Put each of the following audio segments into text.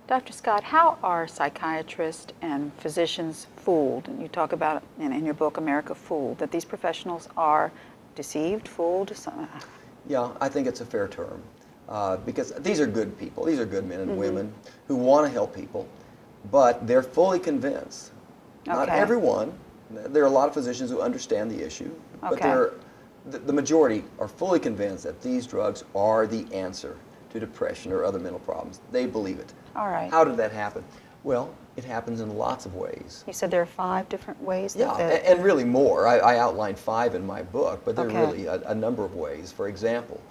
Dr. Scott, how are psychiatrists and physicians fooled? And you talk about in your book, America Fooled, that these professionals are deceived, fooled? Yeah, I think it's a fair term because these are good people. These are good men and women who want to help people, but they're fully convinced. Not everyone. There are a lot of physicians who understand the issue, but the majority are fully convinced that these drugs are the answer to depression or other mental problems. They believe it. All right. How did that happen? Well, it happens in lots of ways. You said there are 5 different ways? Yeah, and really more. I outlined 5 in my book, but there are really a number of ways. For example,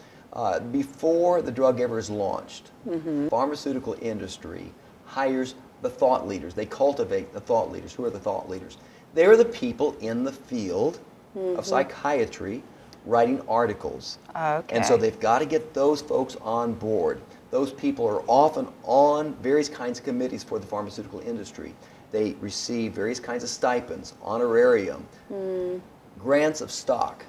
before the drug ever is launched, the pharmaceutical industry hires the thought leaders. They cultivate the thought leaders. Who are the thought leaders? They're the people in the field of psychiatry writing articles. Okay. And so they've got to get those folks on board. Those people are often on various kinds of committees for the pharmaceutical industry. They receive various kinds of stipends, honorarium, grants of stock.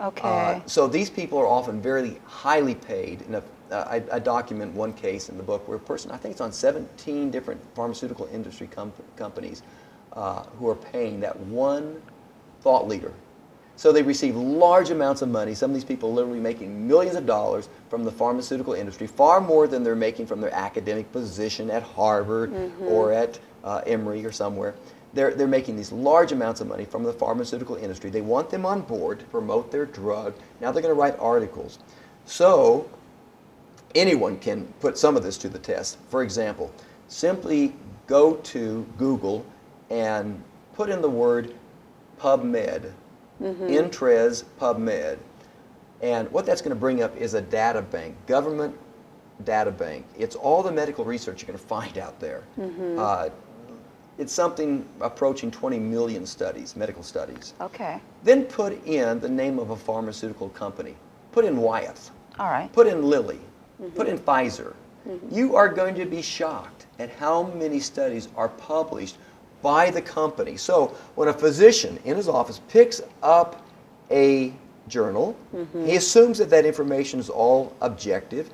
Okay. So these people are often very highly paid. I document one case in the book where a person, I think it's on 17 different pharmaceutical industry companies who are paying that one thought leader. So they receive large amounts of money. Some of these people are literally making millions of dollars from the pharmaceutical industry, far more than they're making from their academic position at Harvard or at Emory or somewhere. They're making these large amounts of money from the pharmaceutical industry. They want them on board to promote their drug. Now they're going to write articles. So anyone can put some of this to the test. For example, simply go to Google and put in the word PubMed. Intrez PubMed, and what that's going to bring up is a data bank, government data bank. It's all the medical research you're going to find out there. It's something approaching 20 million studies, medical studies. Okay. Then put in the name of a pharmaceutical company. Put in Wyeth. All right. Put in Lilly. Put in Pfizer. You are going to be shocked at how many studies are published by the company. So when a physician in his office picks up a journal, he assumes that that information is all objective.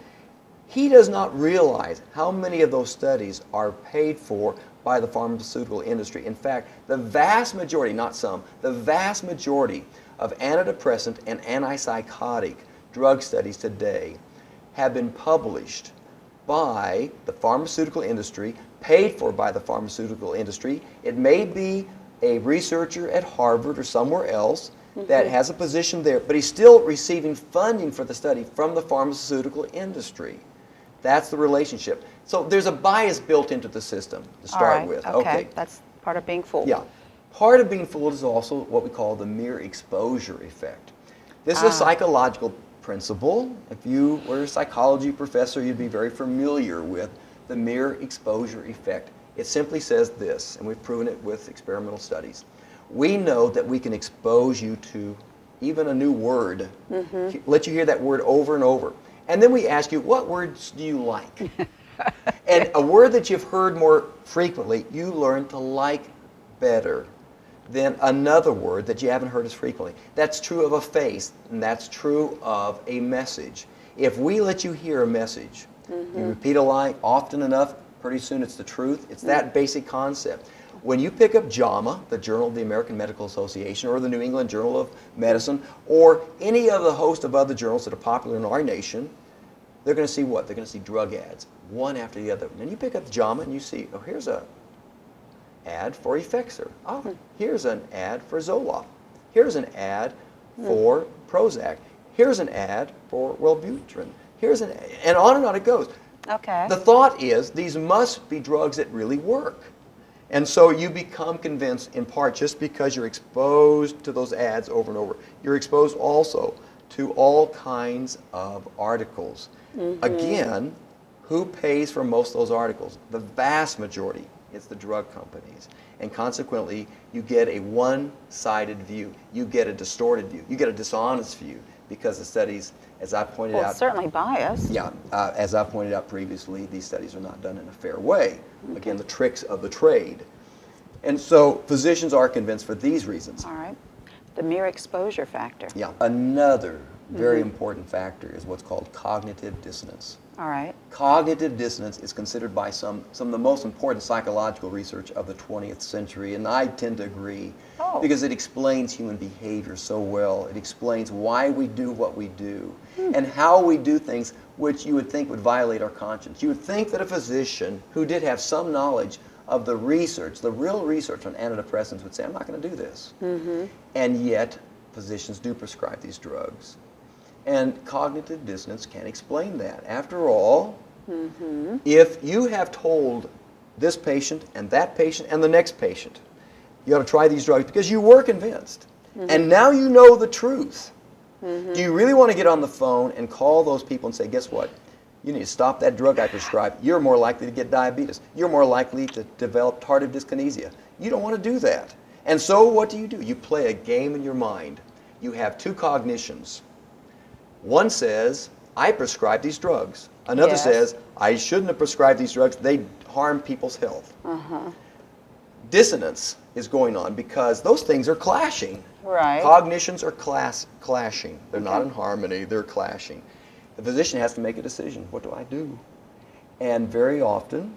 He does not realize how many of those studies are paid for by the pharmaceutical industry. In fact, the vast majority, not some, the vast majority of antidepressant and antipsychotic drug studies today have been published by the pharmaceutical industry, paid for by the pharmaceutical industry. It may be a researcher at Harvard or somewhere else that has a position there, but he's still receiving funding for the study from the pharmaceutical industry. That's the relationship. So there's a bias built into the system to start with. Okay, that's part of being fooled. Yeah. Part of being fooled is also what we call the mere exposure effect. This is a psychological principle. If you were a psychology professor, you'd be very familiar with the mere exposure effect. It simply says this, and we've proven it with experimental studies. We know that we can expose you to even a new word, let you hear that word over and over. And then we ask you, what words do you like? And a word that you've heard more frequently, you learn to like better than another word that you haven't heard as frequently. That's true of a face, and that's true of a message. If we let you hear a message, you repeat a line often enough, pretty soon it's the truth. It's that basic concept. When you pick up JAMA, the Journal of the American Medical Association, or the New England Journal of Medicine, or any of the host of other journals that are popular in our nation, they're going to see what? They're going to see drug ads, one after the other. And then you pick up JAMA and you see, oh, here's a ad for Effexor. Oh, here's an ad for Zoloft. Here's an ad for Prozac. Here's an ad for Wellbutrin. Here's an, and on it goes. Okay. The thought is these must be drugs that really work. And so you become convinced in part just because you're exposed to those ads over and over. You're exposed also to all kinds of articles. Again, who pays for most of those articles? The vast majority. It's the drug companies. And consequently, you get a one-sided view. You get a distorted view. You get a dishonest view because the studies, as I pointed out... certainly biased. Yeah. As I pointed out previously, these studies are not done in a fair way. Again, the tricks of the trade. And so physicians are convinced for these reasons. All right. The mere exposure factor. Yeah. Another very important factor is what's called cognitive dissonance. All right. Cognitive dissonance is considered by some of the most important psychological research of the 20th century, and I tend to agree because it explains human behavior so well. It explains why we do what we do and how we do things which you would think would violate our conscience. You would think that a physician who did have some knowledge of the research, the real research on antidepressants, would say, I'm not going to do this. And yet, physicians do prescribe these drugs. And cognitive dissonance can explain that. After all, if you have told this patient and that patient and the next patient, you ought to try these drugs because you were convinced, and now you know the truth, do you really want to get on the phone and call those people and say, guess what? You need to stop that drug I prescribed. You're more likely to get diabetes. You're more likely to develop tardive dyskinesia. You don't want to do that. And so what do? You play a game in your mind. You have two cognitions. One says, I prescribe these drugs. Another says, I shouldn't have prescribed these drugs. They harm people's health. Dissonance is going on because those things are clashing. Right. Cognitions are clashing. They're not in harmony. They're clashing. The physician has to make a decision. What do I do? And very often,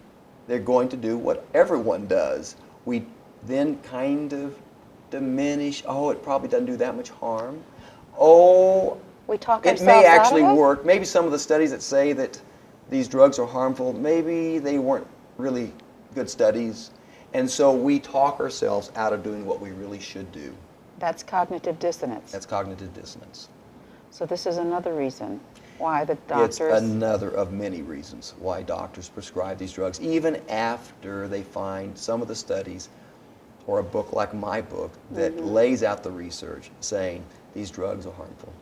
they're going to do what everyone does. We then kind of diminish, it probably doesn't do that much harm. We talk it may actually work. Maybe some of the studies that say that these drugs are harmful, maybe they weren't really good studies. And so we talk ourselves out of doing what we really should do. That's cognitive dissonance. That's cognitive dissonance. So this is another reason why the doctors... It's another of many reasons why doctors prescribe these drugs, even after they find some of the studies or a book like my book that lays out the research saying these drugs are harmful.